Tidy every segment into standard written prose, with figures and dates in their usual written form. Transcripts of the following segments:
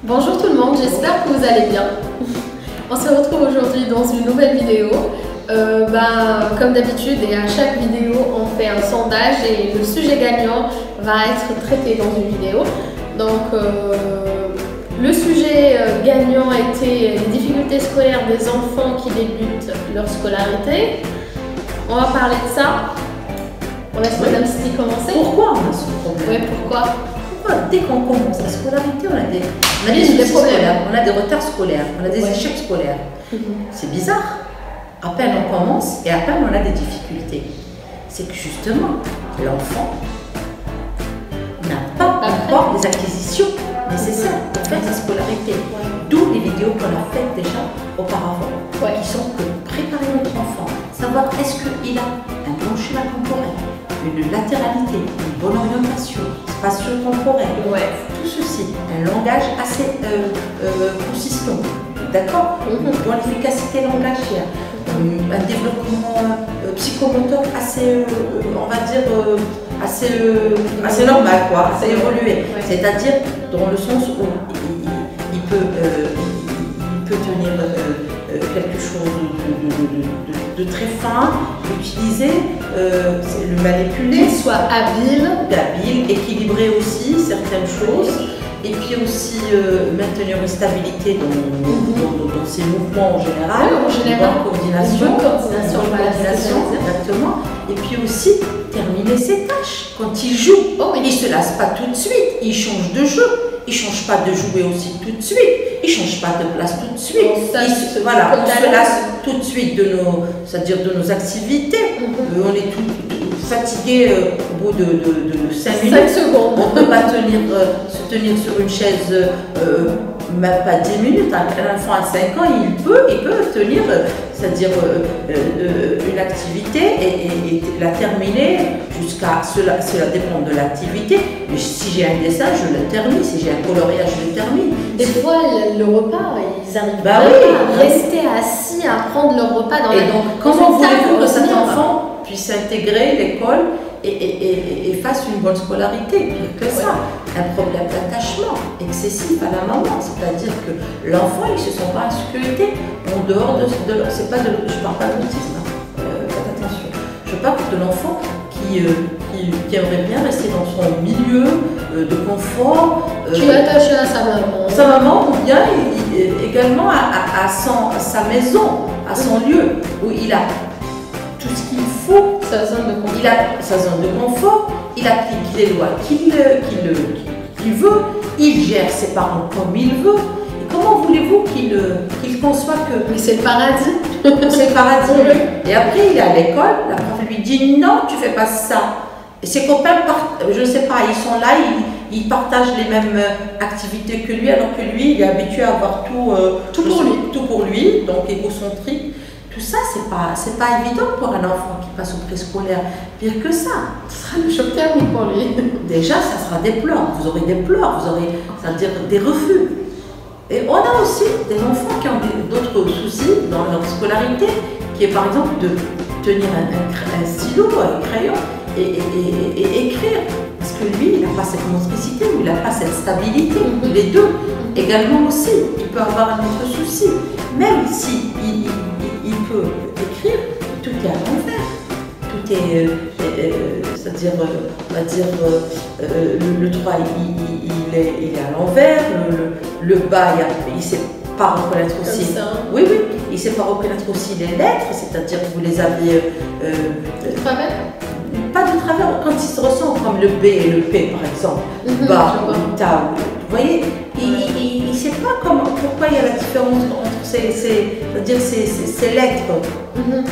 Bonjour tout le monde, j'espère que vous allez bien. On se retrouve aujourd'hui dans une nouvelle vidéo. Comme d'habitude et à chaque vidéo, on fait un sondage et le sujet gagnant va être traité dans une vidéo. Donc le sujet gagnant était les difficultés scolaires des enfants qui débutent leur scolarité. On va parler de ça. On laisse Madame Sidi commencer. Pourquoi on a ce problème? Oui, pourquoi? Dès qu'on commence la scolarité, on a des problèmes scolaires, on a des retards scolaires, on a des échecs scolaires. C'est bizarre. À peine on commence et à peine on a des difficultés. C'est que justement, l'enfant n'a pas encore les acquisitions nécessaires pour faire sa scolarité. D'où les vidéos qu'on a faites déjà auparavant, qui sont pour préparer notre enfant, savoir est-ce qu'il a un bon schéma temporel, une latéralité, une bonne orientation, spatio-temporel, tout ceci, un langage assez consistant, d'accord, une bonne efficacité langagière, un développement psychomoteur assez, on va dire, assez normal, quoi, assez évolué, c'est-à-dire dans le sens où il peut tenir quelque chose de très fin, utiliser, le manipuler. Qu'il soit habile, équilibrer aussi certaines choses, et puis aussi maintenir une stabilité dans ses mouvements en général, une bonne coordination, exactement, et puis aussi terminer ses tâches. Quand il joue, il ne se lasse pas tout de suite, il change de jeu. Il ne change pas de jouer aussi tout de suite, il ne change pas de place tout de suite. On se lasse tout de suite de nos activités. On est tout fatigué au bout de 5 minutes. 5 secondes. On ne peut pas se tenir sur une chaise, même pas 10 minutes. Un enfant à 5 ans, il peut tenir, c'est-à-dire une activité et la terminer jusqu'à cela dépend de l'activité. Mais si j'ai un dessin, je le termine. Si j'ai un coloriage, je le termine. Des fois, le repas, ils arrivent à rester assis, à prendre leur repas dans la... Et donc, comment voulez-vous que cet enfant puisse intégrer l'école et fasse une bonne scolarité? Pire que ça, un problème d'attachement excessif à la maman, c'est-à-dire que l'enfant, il ne se sent pas en sécurité en dehors de c'est pas je ne parle pas de l'autisme, faites attention. Je parle de l'enfant qui aimerait bien rester dans son milieu de confort. Qui est attaché à sa maman. Sa maman, ou bien également à sa maison, à son lieu, où il a tout ce qu'il faut. Sa zone de confort. Il a sa zone de confort, il applique les lois qu'il veut, il gère ses parents comme il veut. Et comment voulez-vous qu'il conçoit que... Mais c'est le paradis. C'est le paradis. Et après, il est à l'école, la prof lui dit non, tu fais pas ça. Et ses copains, je ne sais pas, ils sont là, ils partagent les mêmes activités que lui, alors que lui, il est habitué à avoir tout pour lui, donc égocentrique. Tout ça, c'est pas évident pour un enfant qui passe au préscolaire. Pire que ça. Ce sera le choc thermique pour lui. Déjà, ça sera des pleurs. Vous aurez des pleurs, vous aurez, c'est-à-dire des refus. Et on a aussi des enfants qui ont d'autres soucis dans leur scolarité, qui est par exemple de tenir un stylo, un crayon et écrire. Parce que lui, il n'a pas cette motricité, il n'a pas cette stabilité. Les deux. Également aussi, il peut avoir un autre souci. Même si il peut écrire, tout est à l'envers. Tout est, c'est-à-dire, on va dire, le 3, il est à l'envers, le bas, il ne sait pas reconnaître aussi. Oui, il ne sait pas reconnaître aussi les lettres, c'est-à-dire que vous les avez... de travers? Pas de travers, quand ils se ressemblent, comme le B et le P par exemple, bas, ta, vous voyez, il ne sait pas pourquoi il y a la différence entre ces lettres.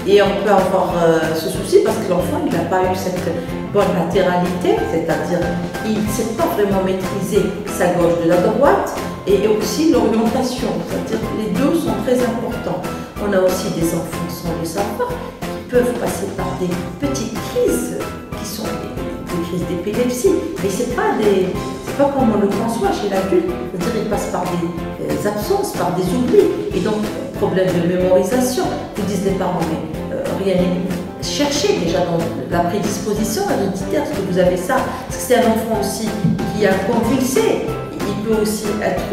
Et on peut avoir ce souci parce que l'enfant il n'a pas eu cette bonne latéralité, c'est-à-dire il ne sait pas vraiment maîtriser sa gauche de la droite et aussi l'orientation, c'est-à-dire que les deux sont très importants. On a aussi des enfants sans le savoir qui peuvent passer par des petites crises qui sont des crises d'épilepsie, mais c'est pas comme on le conçoit chez l'adulte, c'est-à-dire ils passent par des absences, par des oublis, et donc problème de mémorisation. Vous disent les parents, mais rien n'est... Cherchez déjà dans la prédisposition héréditaire, est-ce que vous avez ça? Parce que c'est un enfant aussi qui a convulsé, il peut aussi être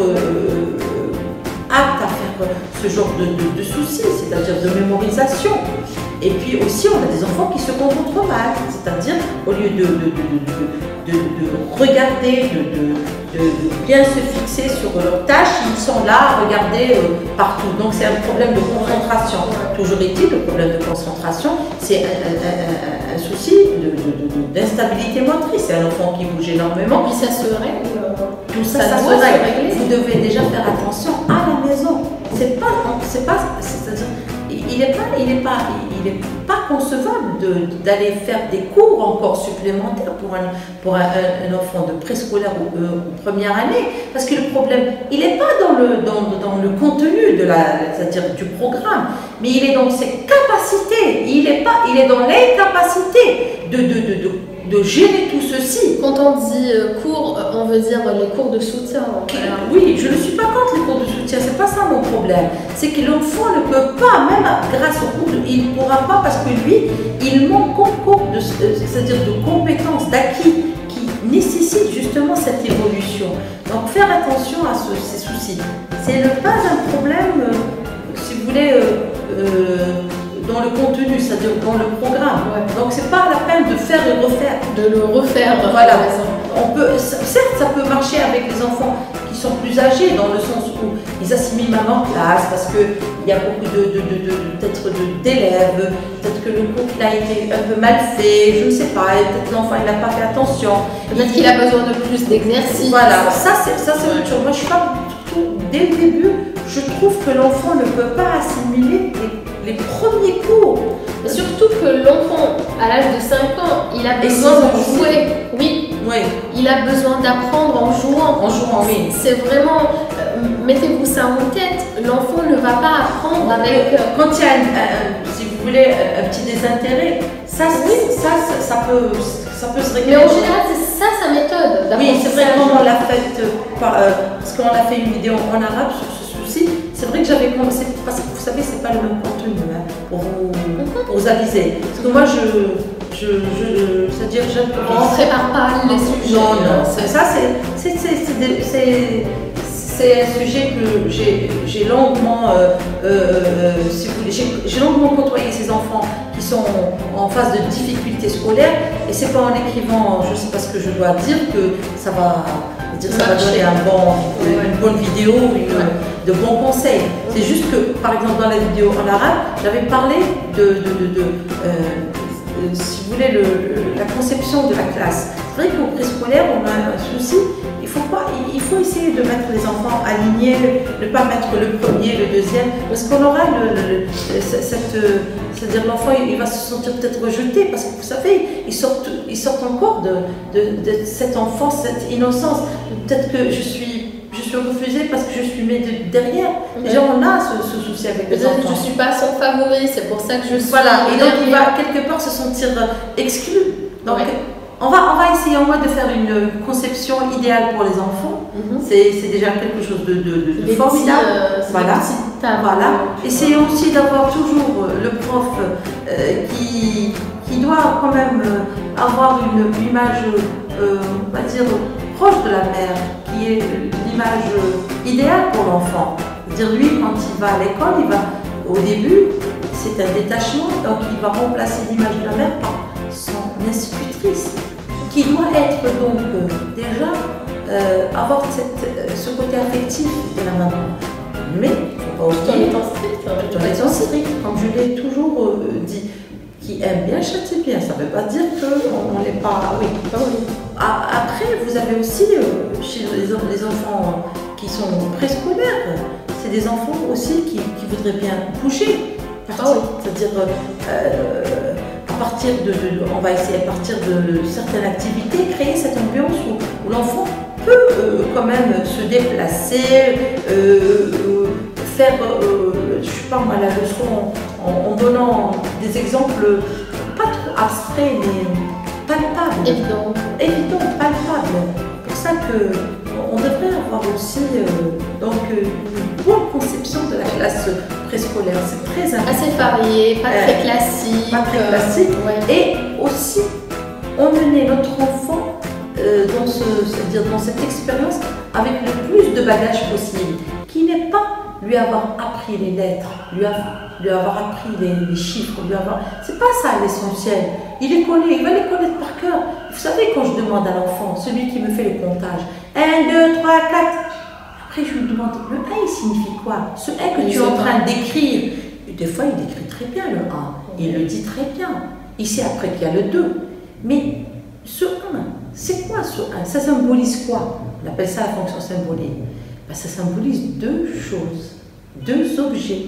ce genre de soucis, c'est-à-dire de mémorisation. Et puis aussi, on a des enfants qui se concentrent mal, c'est-à-dire au lieu de regarder, de bien se fixer sur leurs tâches, ils sont là à regarder partout. Donc c'est un problème de concentration. Toujours est-il, le problème de concentration, c'est un souci d'instabilité motrice. C'est un enfant qui bouge énormément. Et puis ça se règle. Tout ça se règle. Vous devez déjà faire attention à la maison. C'est-à-dire, il n'est pas concevable d'aller faire des cours encore supplémentaires pour un enfant de préscolaire ou première année, parce que le problème, il n'est pas dans le contenu c'est-à-dire du programme, mais il est dans ses capacités, il est dans l'incapacité de gérer tout ceci. Quand on dit cours, on veut dire les cours de soutien. Oui, je ne suis pas contre les cours de soutien, c'est pas ça mon problème. C'est que l'enfant ne peut pas, même grâce aux cours, il ne pourra pas parce que lui, il manque encore c'est-à-dire de compétences, d'acquis qui nécessitent justement cette évolution. Donc faire attention à ces soucis. C'est pas un problème, si vous voulez, dans le contenu, c'est-à-dire dans le programme. Ouais. Donc c'est pas la peine de faire et refaire. De le refaire. Voilà. Certes, ça peut marcher avec les enfants qui sont plus âgés, dans le sens où ils assimilent même en classe, parce qu'il y a beaucoup peut-être d'élèves, peut-être que le cours a été un peu mal fait, je ne sais pas, peut-être l'enfant n'a pas fait attention. Peut-être qu'il a besoin de plus d'exercices. Voilà, ça c'est autre chose. Moi je suis pas dès le début, je trouve que l'enfant ne peut pas assimiler les premiers cours. Mais surtout que l'enfant, à l'âge de 5 ans, il a besoin de jouer. Oui. Il a besoin d'apprendre en jouant. En jouant, oui. C'est vraiment, mettez-vous ça en tête, l'enfant ne va pas apprendre avec... Quand il y a, si vous voulez, un petit désintérêt, ça peut se régler. Mais en général, c'est ça sa méthode. Oui, c'est vrai, comme on l'a fait, parce qu'on a fait une vidéo en arabe sur ce souci. C'est vrai que j'avais commencé, parce que vous savez, c'est pas le même contenu pour vous aviser. Parce que moi, c'est-à-dire, on ne prépare pas les sujets. Non, ça, c'est un sujet que j'ai longuement, si vous voulez, j'ai longuement côtoyé ces enfants qui sont en phase de difficultés scolaires, et c'est pas en écrivant, je sais pas ce que je dois dire, que ça va donner une bonne vidéo, de bons conseils. C'est juste que, par exemple, dans la vidéo en arabe, j'avais parlé si vous voulez, la conception de la classe. C'est vrai qu'au préscolaire, on a un souci. Il faut essayer de mettre les enfants alignés, ne pas mettre le premier, le deuxième, parce qu'on aura c'est-à-dire l'enfant, il va se sentir peut-être rejeté, parce que vous savez, ils sortent encore de cette enfance, cette innocence. Peut-être que je suis refusée parce que je suis mis derrière. Déjà, on a ce souci avec les enfants. Je ne suis pas son favori, c'est pour ça que je suis. Voilà, et donc il va quelque part se sentir exclu. Donc, on va essayer en moins de faire une conception idéale pour les enfants. C'est déjà quelque chose de formidable. Voilà. Essayons aussi d'avoir toujours le prof qui doit quand même avoir une image, on va dire, proche de la mère, qui est l'image idéale pour l'enfant. C'est-à-dire, lui, quand il va à l'école, au début, c'est un détachement, donc il va remplacer l'image de la mère par son institutrice, qui doit être donc déjà avoir ce côté affectif de la maman. Mais il ne faut pas oublier, tout en étant strict, comme je l'ai toujours dit, qui aime bien châtie bien. Ça ne veut pas dire qu'on n'est pas. Oui. Après, vous avez aussi chez les enfants qui sont préscolaires, c'est des enfants aussi qui voudraient bien bouger. C'est-à-dire on va essayer à partir de certaines activités, créer cette ambiance où l'enfant peut quand même se déplacer, faire, je sais pas moi, la leçon en donnant des exemples pas trop abstraits mais palpables. Évident, palpables. C'est pour ça qu'on devrait avoir aussi une bonne conception de la classe préscolaire. C'est très important. Assez varié, pas très classique. Pas très classique. Et aussi emmener notre enfant c'est-à-dire dans cette expérience avec le plus de bagages possible, qui n'est pas lui avoir appris les lettres, lui avoir appris les chiffres, c'est pas ça l'essentiel. Il les connaît, il va les connaître par cœur. Vous savez, quand je demande à l'enfant, celui qui me fait le comptage, 1, 2, 3, 4, après je lui demande, le 1 il signifie quoi? Ce 1 que tu es en train d'écrire, des fois il écrit très bien le 1, il le dit très bien. Il sait après qu'il y a le 2. Mais ce 1, c'est quoi ce 1? Ça symbolise quoi? On appelle ça la fonction symbolique. Ben, ça symbolise deux choses, deux objets.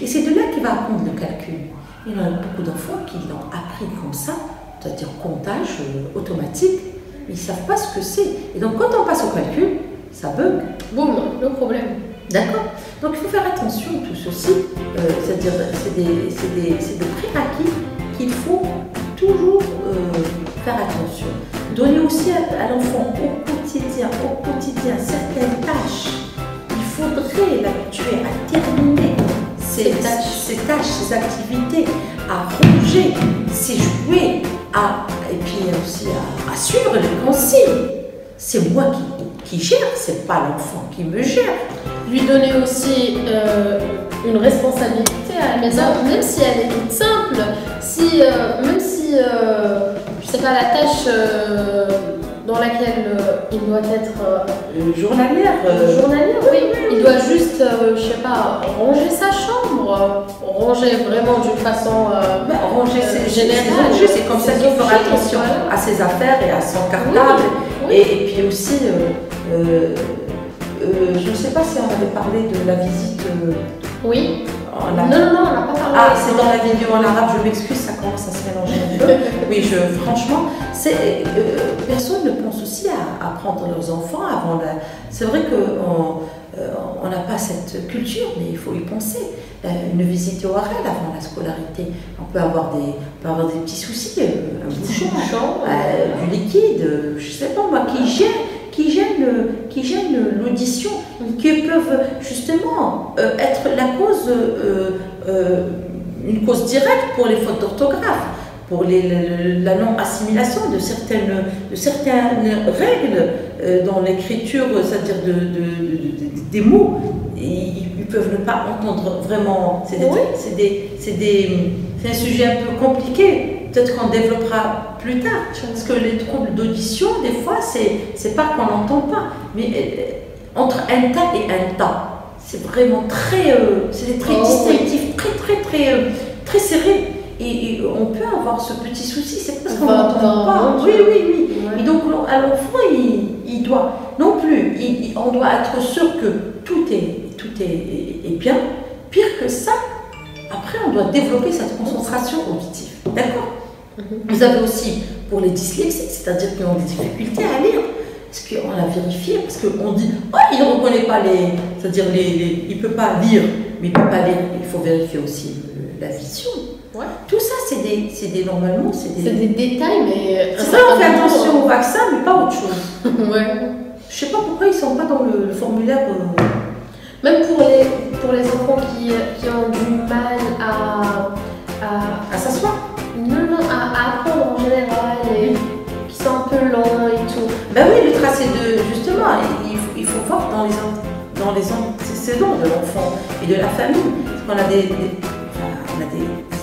Et c'est de là qu'il va apprendre le calcul. Il y en a beaucoup d'enfants qui l'ont appris comme ça, c'est-à-dire comptage automatique, mais ils ne savent pas ce que c'est. Et donc quand on passe au calcul, ça bug. Boum, le problème. D'accord? Donc il faut faire attention à tout ceci, c'est-à-dire c'est des prérequis qu'il faut toujours faire attention. Donner aussi à l'enfant au quotidien certaines tâches. Il faudrait l'habituer à terminer ces tâches, ces activités, à ranger ses jouets, et puis aussi à suivre les consignes. C'est moi qui gère, c'est pas l'enfant qui me gère. Lui donner aussi une responsabilité à la maison, même si elle est toute simple, même si je sais pas, la tâche dans laquelle il doit être journalière, oui. Il doit juste, je sais pas, ranger sa chambre, ranger vraiment d'une façon générale. C'est comme ça qu'il fera attention à ses affaires et à son cartable. Oui. Et puis aussi, je ne sais pas si on avait parlé de la visite. Oui. Non, on n'a pas parlé. Ah, c'est dans la vidéo en arabe, je m'excuse, ça commence à se mélanger un peu. Oui, franchement, personne ne pense aussi à prendre leurs enfants avant la. C'est vrai qu'on n'a pas cette culture, mais il faut y penser. Une visite ORL avant la scolarité. On peut avoir des petits soucis, un bouchon, du liquide, je ne sais pas moi, qui gênent l'audition, qui peuvent justement être une cause directe pour les fautes d'orthographe, pour la non-assimilation de certaines règles dans l'écriture, c'est-à-dire des mots. Ils peuvent ne pas entendre vraiment. C'est un sujet un peu compliqué. Peut-être qu'on développera plus tard. Parce que les troubles d'audition, des fois, c'est pas qu'on n'entend pas. Mais entre un tas et un tas, c'est vraiment c'est des traits distinctifs, très serrés. Et on peut avoir ce petit souci, c'est parce qu'on n'entend pas. Oui. Et donc, à l'enfant, il doit non plus, on doit être sûr que tout est bien. Pire que ça, après, on doit développer cette concentration auditive. D'accord? Vous avez aussi pour les dyslexiques, c'est-à-dire qui ont des difficultés à lire. Est-ce qu'on a vérifié? Parce qu'on dit, il ne reconnaît pas c'est-à-dire il ne peut pas lire, mais il ne peut pas lire. Il faut vérifier aussi la vision. Ouais. Tout ça, normalement, c'est des détails, mais. C'est vrai, on fait attention au vaccin, mais pas autre chose. Ouais. Je sais pas pourquoi ils ne sont pas dans le formulaire. Même pour les enfants qui ont du mal à s'asseoir. Non, à apprendre en général, et qui sont un peu lents et tout. Ben oui, le tracé justement, il faut voir dans les antécédents de l'enfant et de la famille. Parce qu'on a des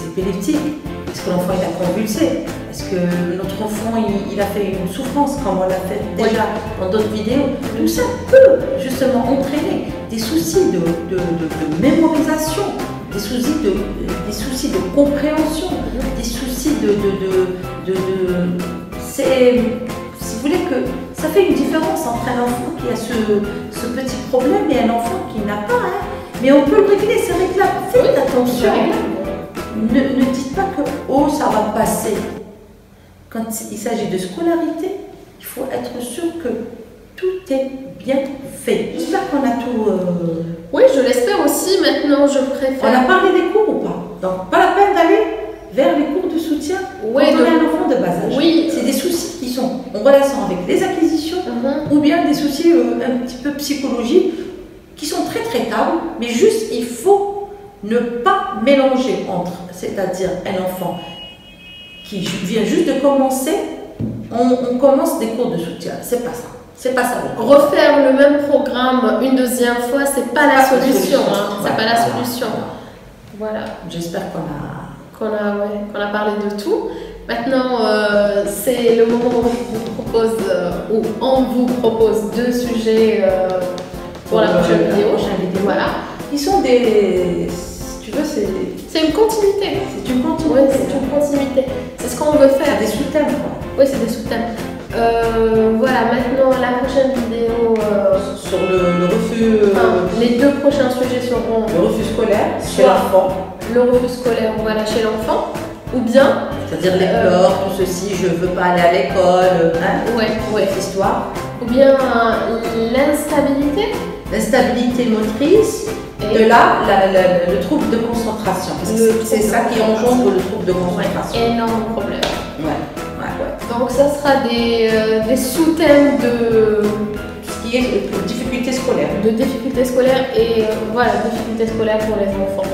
épileptiques. Est-ce que l'enfant a convulsé? Est-ce que notre enfant il a fait une souffrance comme on l'a fait déjà dans d'autres vidéos? Tout ça peut justement entraîner des soucis de mémorisation, des soucis de compréhension, des soucis si vous voulez, que ça fait une différence entre un enfant qui a ce petit problème et un enfant qui n'a pas. Mais on peut le régler, c'est réglable. Faites attention. Ne dites pas que ça va passer. Quand il s'agit de scolarité, il faut être sûr que tout est bien fait. J'espère qu'on a tout. Oui, je l'espère aussi. Maintenant, je préfère. On a parlé des cours ou pas? Donc, pas la peine d'aller vers les cours de soutien quand on est un enfant de bas âge. Oui. C'est des soucis qui sont en relation avec les acquisitions ou bien des soucis un petit peu psychologiques qui sont très traitables, mais juste il faut ne pas mélanger entre, c'est-à-dire un enfant qui vient juste de commencer, on commence des cours de soutien. C'est pas ça. C'est pas ça. Refaire le même programme une deuxième fois, c'est pas la solution. Hein. C'est Ouais, pas la voilà. solution. Voilà. J'espère Qu'on a parlé de tout. Maintenant, c'est le moment où on vous propose deux sujets pour la prochaine vidéo. Voilà. Ils sont des. Si tu veux, C'est une continuité. c'est une continuité. Oui, c'est une continuité. C'est ce qu'on veut faire. C'est des sous-thèmes, quoi. Oui, c'est des sous-thèmes. Voilà, maintenant, la prochaine vidéo. Sur le refus. Les deux prochains sujets seront Le refus scolaire chez Soit- l'enfant. le refus scolaire, voilà, chez l'enfant, ou bien, C'est-à-dire les pleurs, tout ceci, je veux pas aller à l'école, hein, ouais, cette histoire. ou bien l'instabilité. L'instabilité motrice, Et- de là, le trouble de concentration. Parce que Le c'est trouble ça de qui engendre le trouble de concentration. Énorme problème. Ouais. Donc, ça sera des sous-thèmes de Tout ce qui est difficulté scolaire. difficultés scolaires et voilà, difficultés scolaires pour les enfants.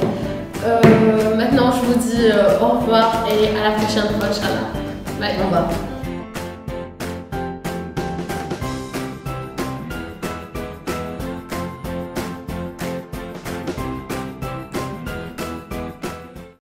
Maintenant, je vous dis au revoir et à la prochaine fois, Inch'Allah. Bye. On va.